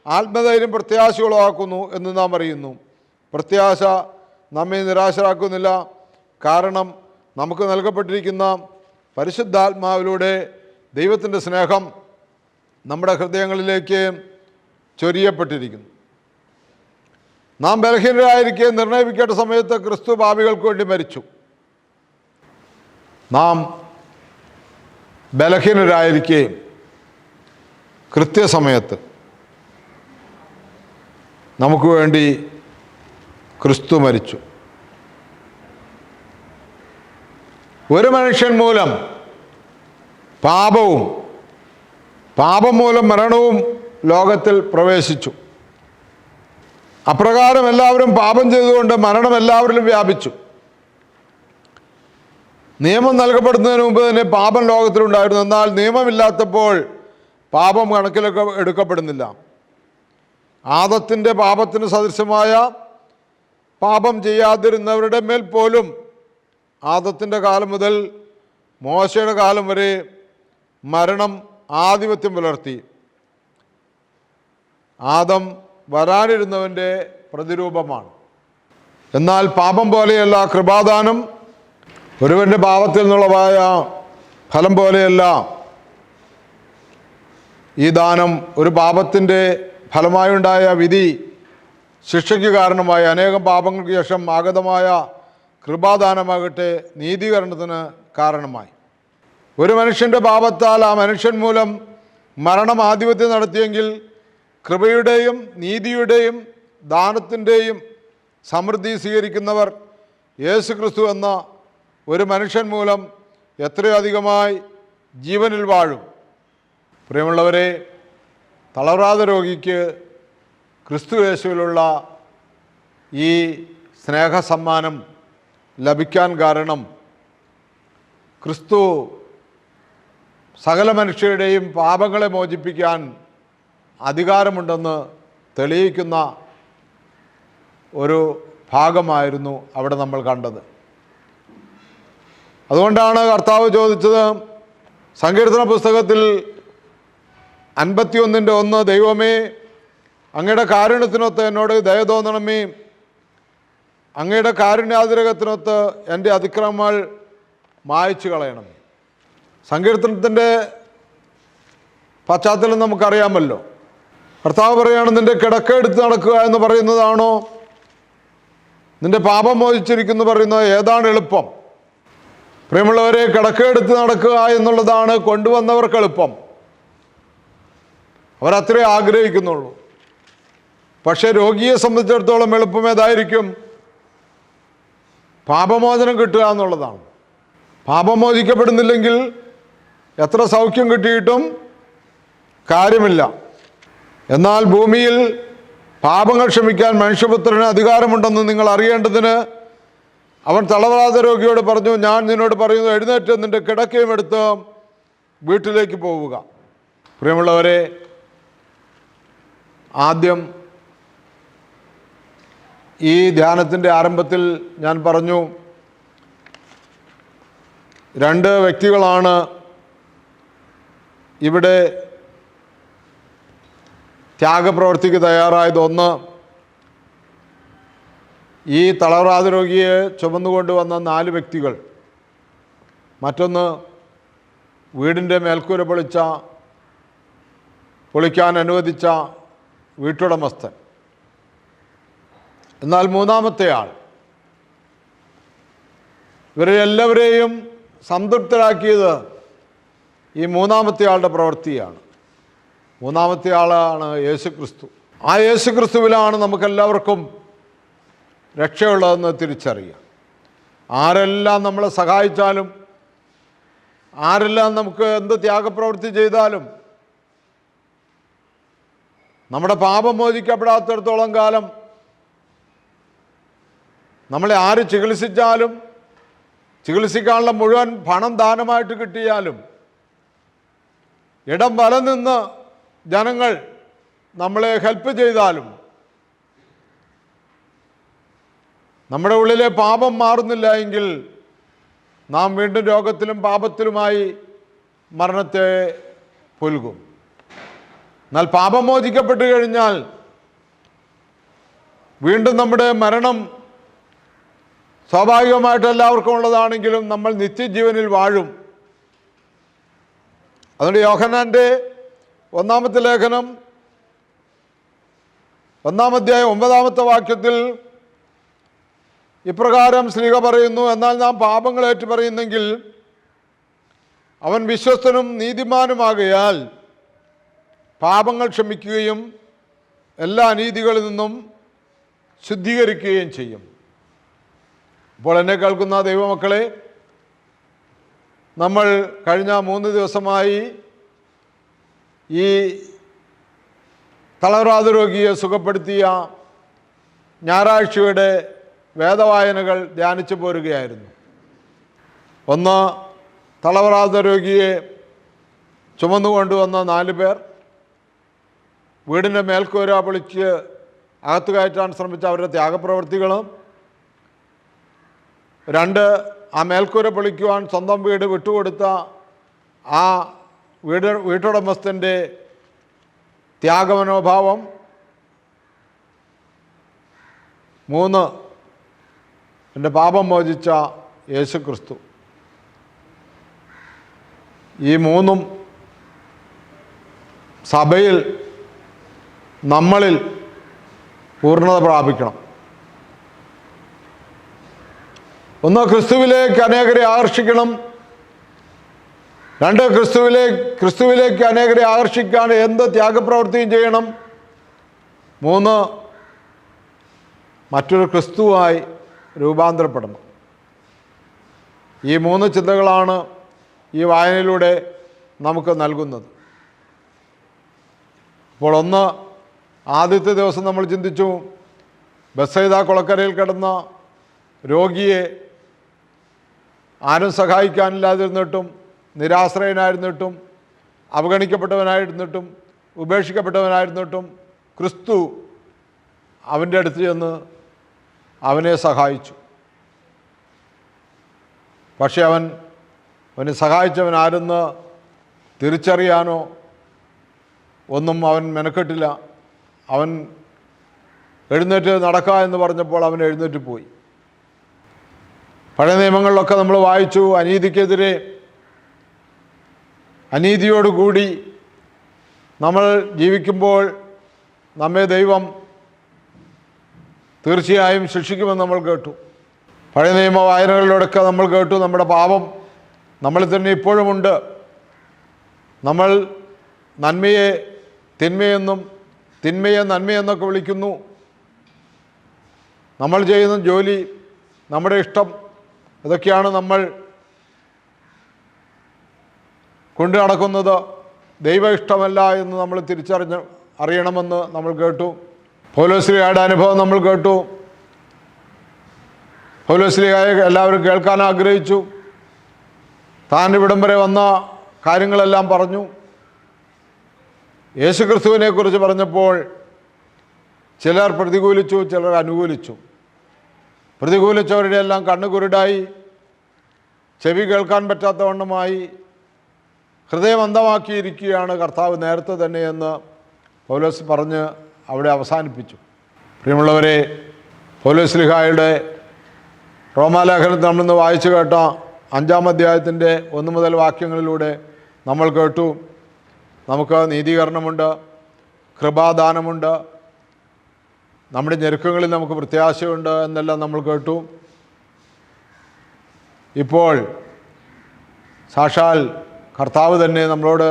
ആത്മധൈര്യം പ്രത്യാശയുളവാക്കുന്നു എന്ന് നാം അറിയുന്നു. പ്രത്യാശ നമ്മെ നിരാശരാക്കുന്നില്ല. കാരണം നമുക്ക് നൽകപ്പെട്ടിരിക്കുന്ന പരിശുദ്ധാത്മാവിലൂടെ ദൈവത്തിൻ്റെ സ്നേഹം നമ്മുടെ ഹൃദയങ്ങളിലേക്ക് ചൊരിയപ്പെട്ടിരിക്കുന്നു. നാം ബലഹീനരായിരിക്കെ നിർണയിക്കേണ്ട സമയത്ത് ക്രിസ്തു പാപികൾക്ക് വേണ്ടി മരിച്ചു. നാം ബലഹീനരായിരിക്കെ കൃത്യസമയത്ത് നമുക്ക് വേണ്ടി ക്രിസ്തു മരിച്ചു. ഒരു മനുഷ്യൻ മൂലം പാപവും, പാപം മൂലം മരണവും ലോകത്തിൽ പ്രവേശിച്ചു. അപ്രകാരം എല്ലാവരും പാപം ചെയ്തുകൊണ്ട് മരണം എല്ലാവരിലും വ്യാപിച്ചു. നിയമം നൽകപ്പെടുന്നതിന് മുമ്പ് തന്നെ പാപം ലോകത്തിലുണ്ടായിരുന്നു. എന്നാൽ നിയമമില്ലാത്തപ്പോൾ പാപം കണക്കിലൊക്കെ എടുക്കപ്പെടുന്നില്ല. ആദത്തിൻ്റെ പാപത്തിന് സദൃശമായ പാപം ചെയ്യാതിരുന്നവരുടെ മേൽ പോലും ആദത്തിൻ്റെ കാലം മുതൽ മോശയുടെ കാലം വരെ മരണം ആധിപത്യം പുലർത്തി. ആദം വരാനിരുന്നവൻ്റെ പ്രതിരൂപമാണ്. എന്നാൽ പാപം പോലെയല്ല കൃപാദാനം. ഒരുവൻ്റെ പാപത്തിൽ നിന്നുള്ളതായ ഫലം പോലെയല്ല ഈ ദാനം. ഒരു പാപത്തിൻ്റെ ഫലമായുണ്ടായ വിധി ശിക്ഷയ്ക്ക് കാരണമായി അനേകം പാപങ്ങൾക്ക് ശേഷം ആഗതമായ കൃപാദാനമാകട്ടെ നീതീകരണത്തിന് കാരണമായി. ഒരു മനുഷ്യൻ്റെ പാപത്താൽ ആ മനുഷ്യൻ മൂലം മരണം ആധിപത്യം നടത്തിയെങ്കിൽ കൃപയുടെയും നീതിയുടെയും ദാനത്തിൻ്റെയും സമൃദ്ധി സ്വീകരിക്കുന്നവർ യേശുക്രിസ്തു എന്ന ഒരു മനുഷ്യൻ മൂലം എത്രയോ അധികമായി ജീവനിൽ വാഴും. പ്രിയമുള്ളവരെ, തളരാത രോഗിക്ക് ക്രിസ്തു യേശുവിലുള്ള ഈ സ്നേഹസമ്മാനം ലഭിക്കാൻ കാരണം ക്രിസ്തു സകല മനുഷ്യരുടെയും പാപങ്ങളെ മോചിപ്പിക്കാൻ അധികാരമുണ്ടെന്ന് തെളിയിക്കുന്ന ഒരു ഭാഗമായിരുന്നു അവിടെ നമ്മൾ കണ്ടത്. അതുകൊണ്ടാണ് കർത്താവ് ചോദിച്ചത്, സങ്കീർത്തന പുസ്തകത്തിൽ 51:1 ദൈവമേ അങ്ങയുടെ കാരുണ്യത്തിനൊത്ത് എന്നോട് ദയ തോന്നണമേ, അങ്ങയുടെ കാരുണ്യാതിരകത്തിനൊത്ത് എൻ്റെ അതിക്രമങ്ങൾ മായ്ച്ചു കളയണം. സങ്കീർത്തനത്തിൻ്റെ പശ്ചാത്തലം നമുക്കറിയാമല്ലോ. കർത്താവ് പറയുകയാണ്, നിൻ്റെ കിടക്ക എടുത്ത് നടക്കുക എന്ന് പറയുന്നതാണോ നിൻ്റെ പാപം മോചിച്ചിരിക്കുന്നു പറയുന്നത് ഏതാണ് എളുപ്പം? പ്രിയമുള്ളവരെ, കിടക്ക എടുത്ത് നടക്കുക എന്നുള്ളതാണ് കൊണ്ടുവന്നവർക്ക് എളുപ്പം. അവരത്രേ ആഗ്രഹിക്കുന്നുള്ളൂ. പക്ഷേ രോഗിയെ സംബന്ധിച്ചിടത്തോളം എളുപ്പം ഏതായിരിക്കും? പാപമോചനം കിട്ടുക എന്നുള്ളതാണ്. പാപം മോചിക്കപ്പെടുന്നില്ലെങ്കിൽ എത്ര സൗഖ്യം കിട്ടിയിട്ടും കാര്യമില്ല. എന്നാൽ ഭൂമിയിൽ പാപങ്ങൾ ക്ഷമിക്കാൻ മനുഷ്യപുത്രന് അധികാരമുണ്ടെന്ന് നിങ്ങൾ അറിയേണ്ടതിന് അവൻ തളർവാദ രോഗിയോട് പറഞ്ഞു, ഞാൻ നിന്നോട് പറയുന്നു, എഴുന്നേറ്റ് നിൻ്റെ കിടക്കയും എടുത്ത് വീട്ടിലേക്ക് പോവുക. പ്രിയമുള്ളവരെ, ആദ്യം ഈ ധ്യാനത്തിൻ്റെ ആരംഭത്തിൽ ഞാൻ പറഞ്ഞു, 2 വ്യക്തികളാണ് ഇവിടെ ത്യാഗപ്രവർത്തിക്ക് തയ്യാറായത്. ഒന്ന്, ഈ തളർവാദ രോഗിയെ ചുമന്നുകൊണ്ടുവന്ന 4 വ്യക്തികൾ. മറ്റൊന്ന്, വീടിൻ്റെ മേൽക്കൂര പൊളിക്കാൻ അനുവദിച്ച വീട്ടുടമസ്ഥൻ. എന്നാൽ മൂന്നാമത്തെ ആൾ, ഇവരെ എല്ലാവരെയും സംതൃപ്തരാക്കിയത് ഈ മൂന്നാമത്തെ ആളുടെ പ്രവൃത്തിയാണ്. മൂന്നാമത്തെ ആളാണ് യേശുക്രിസ്തു. ആ യേശുക്രിസ്തുവിലാണ് നമുക്കെല്ലാവർക്കും രക്ഷയുള്ളതെന്ന് തിരിച്ചറിയാം. ആരെല്ലാം നമ്മളെ സഹായിച്ചാലും, ആരെല്ലാം നമുക്ക് എന്ത് ത്യാഗപ്രവൃത്തി ചെയ്താലും, നമ്മുടെ പാപം മോചിക്കപ്പെടാത്തിടത്തോളം കാലം നമ്മളെ ആര് ചികിത്സിച്ചാലും, ചികിത്സിക്കാനുള്ള മുഴുവൻ പണം ദാനമായിട്ട് കിട്ടിയാലും, ഇടം വലം നിന്ന് ജനങ്ങൾ നമ്മളെ ഹെൽപ്പ് ചെയ്താലും, നമ്മുടെ ഉള്ളിലെ പാപം മാറുന്നില്ല എങ്കിൽ നാം വീണ്ടും രോഗത്തിലും പാപത്തിലുമായി മരണത്തെ പുൽകും. എന്നാൽ പാപം മോചിക്കപ്പെട്ടു കഴിഞ്ഞാൽ വീണ്ടും നമ്മുടെ മരണം സ്വാഭാവികമായിട്ട് എല്ലാവർക്കും ഉള്ളതാണെങ്കിലും നമ്മൾ നിത്യജീവനിൽ വാഴും. അതുകൊണ്ട് യോഹന്നാൻ്റെ 1-ാമത്തെ ലേഖനം 1-ാം അധ്യായം 9-ാമത്തെ വാക്യത്തിൽ ഇപ്രകാരം ശ്ലീഹ പറയുന്നു, എന്നാൽ നാം പാപങ്ങൾ ഏറ്റു പറയുന്നെങ്കിൽ അവൻ വിശ്വസ്തനും നീതിമാനുമാകയാൽ പാപങ്ങൾ ക്ഷമിക്കുകയും എല്ലാ അനീതികളിൽ നിന്നും ശുദ്ധീകരിക്കുകയും ചെയ്യും. ഇപ്പോൾ എന്നെ കേൾക്കുന്ന ദൈവമക്കളെ, നമ്മൾ കഴിഞ്ഞ 3 ദിവസമായി ഈ തളർവാദ രോഗിയെ സുഖപ്പെടുത്തിയ ഞായറാഴ്ചയുടെ വേദവായനകൾ ധ്യാനിച്ചു പോരുകയായിരുന്നു. ഒന്ന്, തളർവാദ രോഗിയെ ചുമന്നുകൊണ്ടുവന്ന 4 പേർ, വീടിൻ്റെ മേൽക്കൂര പൊളിച്ച് അകത്ത് കയറ്റാൻ ശ്രമിച്ച അവരുടെ ത്യാഗപ്രവൃത്തികളും. 2, ആ മേൽക്കൂര പൊളിക്കുവാൻ സ്വന്തം വീട് വിട്ടുകൊടുത്ത ആ വീട്ടുടമസ്ഥൻ്റെ ത്യാഗമനോഭാവം. 3, എൻ്റെ പാപം മോചിച്ച യേശുക്രിസ്തു. ഈ 3ഉം സഭയിൽ നമ്മളിൽ പൂർണ്ണത പ്രാപിക്കണം. 1, ക്രിസ്തുവിലേക്ക് അനേകരെ ആകർഷിക്കണം. 2, ക്രിസ്തുവിലേക്ക് അനേകരെ ആകർഷിക്കാൻ എന്ത് ത്യാഗപ്രവൃത്തിയും ചെയ്യണം. 3, മറ്റൊരു ക്രിസ്തുവായി രൂപാന്തരപ്പെടണം. ഈ 3 ചിന്തകളാണ് ഈ വായനയിലൂടെ നമുക്ക് നൽകുന്നത്. അപ്പോൾ 1, ആദ്യത്തെ ദിവസം നമ്മൾ ചിന്തിച്ചു, ബെത്സയിദ കുളക്കരയിൽ കിടന്ന രോഗിയെ ആരും സഹായിക്കാനില്ലാതിരുന്നിട്ടും, നിരാശ്രയനായിരുന്നിട്ടും, അവഗണിക്കപ്പെട്ടവനായിരുന്നിട്ടും, ഉപേക്ഷിക്കപ്പെട്ടവനായിരുന്നിട്ടും ക്രിസ്തു അവൻ്റെ അടുത്ത് ചെന്ന് അവനെ സഹായിച്ചു. പക്ഷെ അവനെ സഹായിച്ചവൻ ആരെന്ന് തിരിച്ചറിയാനോ ഒന്നും അവൻ മെനക്കെട്ടില്ല. അവൻ എഴുന്നേറ്റ് നടക്കുക എന്ന് പറഞ്ഞപ്പോൾ അവൻ എഴുന്നേറ്റ് പോയി. പഴയ നിയമങ്ങളിലൊക്കെ നമ്മൾ വായിച്ചു, അനീതിക്കെതിരെ അനീതിയോടുകൂടി നമ്മൾ ജീവിക്കുമ്പോൾ നമ്മെ ദൈവം തീർച്ചയായും ശിക്ഷിക്കുമെന്ന് നമ്മൾ കേട്ടു. പഴയ നിയമ വായനകളിലൂടെയൊക്കെ നമ്മൾ കേട്ടു, നമ്മുടെ പാപം നമ്മളിൽ തന്നെ ഇപ്പോഴുമുണ്ട്. നമ്മൾ നന്മയെ തിന്മയെന്നും തിന്മയെ നന്മയെന്നൊക്കെ വിളിക്കുന്നു. നമ്മൾ ചെയ്യുന്ന ജോലി, നമ്മുടെ ഇഷ്ടം, ഇതൊക്കെയാണ് നമ്മൾ കൊണ്ടു നടക്കുന്നത്. ദൈവ ഇഷ്ടമല്ല എന്ന് നമ്മൾ അറിയണമെന്ന് നമ്മൾ കേട്ടു. പൗലോസ്ലീഹയുടെ അനുഭവം നമ്മൾ കേട്ടു. പൗലോസ്ലീഹയെ എല്ലാവരും കേൾക്കാൻ ആഗ്രഹിച്ചു. താൻ ഇവിടം വരെ വന്ന കാര്യങ്ങളെല്ലാം പറഞ്ഞു. യേശുക്രിസ്തുവിനെ കുറിച്ച് പറഞ്ഞപ്പോൾ ചിലർ പ്രതികൂലിച്ചു, ചിലർ അനുകൂലിച്ചു. പ്രതികൂലിച്ചവരുടെ എല്ലാം കണ്ണുകുരുടായി, ചെവി കേൾക്കാൻ പറ്റാത്തവണ്ണമായി, ഹൃദയം അന്ധമാക്കിയിരിക്കുകയാണ് കർത്താവ് നേരത്തെ തന്നെയെന്ന് പൗലോസ് പറഞ്ഞ് അവിടെ അവസാനിപ്പിച്ചു. പ്രിയമുള്ളവരെ, പൗലോസ്ലീഹായുടെ റോമാലേഖനത്തിൽ നമ്മളിന്ന് വായിച്ചു കേട്ട 5-ാം അധ്യായത്തിൻ്റെ 1 മുതൽ വാക്യങ്ങളിലൂടെ നമ്മൾ കേട്ടു, നമുക്ക് നീതീകരണമുണ്ട്, കൃപാദാനമുണ്ട്, നമ്മുടെ ഞെരുക്കങ്ങളിൽ നമുക്ക് പ്രത്യാശയുണ്ട് എന്നെല്ലാം നമ്മൾ കേട്ടു. ഇപ്പോൾ സാക്ഷാൽ കർത്താവ് തന്നെ നമ്മളോട്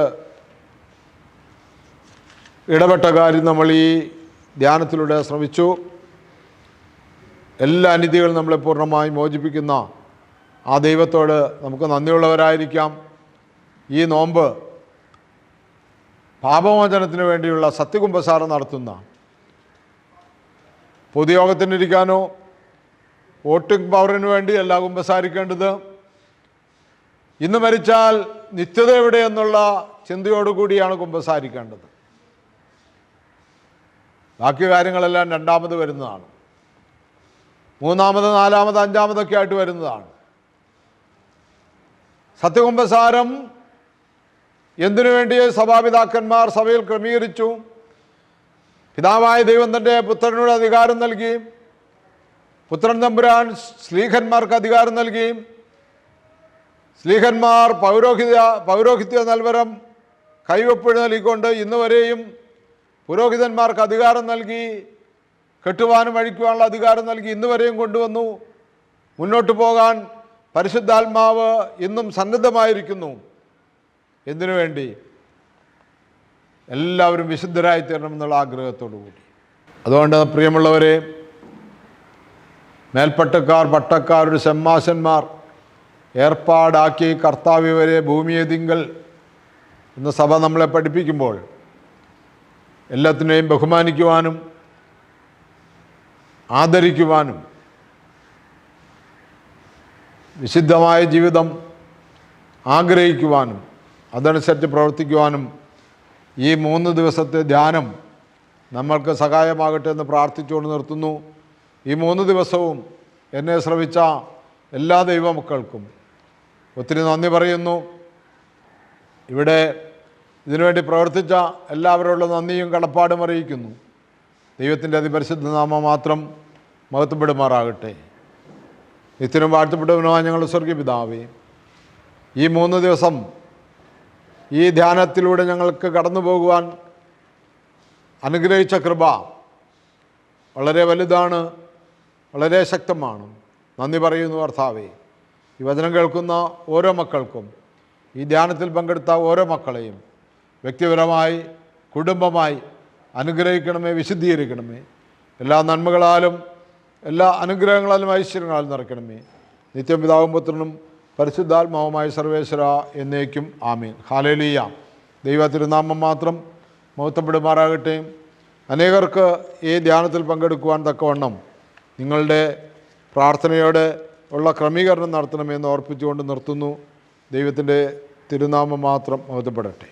ഇടപെട്ട കാര്യം നമ്മൾ ഈ ധ്യാനത്തിലൂടെ ശ്രമിച്ചു. എല്ലാ അനീതികളും നമ്മളെ പൂർണ്ണമായി മോചിപ്പിക്കുന്ന ആ ദൈവത്തോട് നമുക്ക് നന്ദിയുള്ളവരായിരിക്കാം. ഈ നോമ്പ് പാപമോചനത്തിന് വേണ്ടിയുള്ള സത്യകുംഭസാരം നടത്തുന്ന, പൊതുയോഗത്തിനിരിക്കാനോ വോട്ടിംഗ് പവറിന് വേണ്ടിയല്ല കുമ്പസാരിക്കേണ്ടത്. ഇന്ന് മരിച്ചാൽ നിത്യത എവിടെയെന്നുള്ള ചിന്തയോടുകൂടിയാണ് കുമ്പസാരിക്കേണ്ടത്. ബാക്കി കാര്യങ്ങളെല്ലാം രണ്ടാമത് വരുന്നതാണ്, മൂന്നാമത്, നാലാമത്, അഞ്ചാമതൊക്കെ ആയിട്ട് വരുന്നതാണ്. സത്യകുംഭസാരം എന്തിനു വേണ്ടി സഭാപിതാക്കന്മാർ സഭയിൽ ക്രമീകരിച്ചു? പിതാവായ ദൈവം തൻ്റെ പുത്രനോട് അധികാരം നൽകി, പുത്രൻ തമ്പുരാൻ ശ്ലീഹന്മാർക്ക് അധികാരം നൽകി, ശ്ലീഹന്മാർ പൗരോഹിത്യ നൽവരം കൈവെപ്പ് നൽകിക്കൊണ്ട് ഇന്ന് വരെയും പുരോഹിതന്മാർക്ക് അധികാരം നൽകി, കെട്ടുവാനും അഴിക്കുവാനുള്ള അധികാരം നൽകി ഇന്ന് വരെയും കൊണ്ടുവന്നു. മുന്നോട്ട് പോകാൻ പരിശുദ്ധാത്മാവ് ഇന്നും സന്നദ്ധമായിരിക്കുന്നു. എന്തിനു വേണ്ടി? എല്ലാവരും വിശുദ്ധരായി തീരണമെന്നുള്ള ആഗ്രഹത്തോടു കൂടി. അതുകൊണ്ട് പ്രിയമുള്ളവരെ, മേൽപ്പട്ടക്കാർ, പട്ടക്കാരുടെ ഷമ്മാശന്മാർ ഏർപ്പാടാക്കി കർത്താവ് വരെ ഭൂമിയതിങ്കൽ എന്ന സഭ നമ്മളെ പഠിപ്പിക്കുമ്പോൾ എല്ലാത്തിനെയും ബഹുമാനിക്കുവാനും ആദരിക്കുവാനും വിശുദ്ധമായ ജീവിതം ആഗ്രഹിക്കുവാനും അതനുസരിച്ച് പ്രവർത്തിക്കുവാനും ഈ 3 ദിവസത്തെ ധ്യാനം നമ്മൾക്ക് സഹായമാകട്ടെ എന്ന് പ്രാർത്ഥിച്ചുകൊണ്ട് നിർത്തുന്നു. ഈ 3 ദിവസവും എന്നെ ശ്രവിച്ച എല്ലാ ദൈവമക്കൾക്കും ഒത്തിരി നന്ദി പറയുന്നു. ഇവിടെ ഇതിനുവേണ്ടി പ്രവർത്തിച്ച എല്ലാവരോടുള്ള നന്ദിയും കടപ്പാടും അറിയിക്കുന്നു. ദൈവത്തിൻ്റെ അതിപരിശുദ്ധ നാമം മാത്രം മഹത്വപ്പെടുമാറാകട്ടെ. നിത്യനും വാഴ്ത്തപ്പെട്ടവനുമായ ഞങ്ങളുടെ സ്വർഗീയ പിതാവേ, ഈ 3 ദിവസം ഈ ധ്യാനത്തിലൂടെ ഞങ്ങൾക്ക് കടന്നു പോകുവാൻ അനുഗ്രഹിച്ച കൃപ വളരെ വലുതാണ്, വളരെ ശക്തമാണ്. നന്ദി പറയുന്നു കർത്താവേ. ഈ വചനം കേൾക്കുന്ന ഓരോ മക്കൾക്കും, ഈ ധ്യാനത്തിൽ പങ്കെടുത്ത ഓരോ മക്കളെയും വ്യക്തിപരമായി, കുടുംബമായി അനുഗ്രഹിക്കണമേ, വിശുദ്ധീകരിക്കണമേ. എല്ലാ നന്മകളാലും എല്ലാ അനുഗ്രഹങ്ങളാലും ഐശ്വര്യങ്ങളാലും നിറയ്ക്കണമേ. നിത്യം പിതാവും പുത്രനും പരിശുദ്ധാത്മാവുമായ സർവേശ്വര എന്നേക്കും ആമീൻ. ഹല്ലേലൂയ. ദൈവ തിരുനാമം മാത്രം മഹത്വപ്പെടുമാറാകട്ടെ. അനേകർക്ക് ഈ ധ്യാനത്തിൽ പങ്കെടുക്കുവാൻ തക്കവണ്ണം നിങ്ങളുടെ പ്രാർത്ഥനയോടെ ഉള്ള ക്രമീകരണം നടത്തണമെന്ന് ഓർപ്പിച്ചുകൊണ്ട് നിർത്തുന്നു. ദൈവത്തിൻ്റെ തിരുനാമം മാത്രം മഹത്വപ്പെടട്ടെ.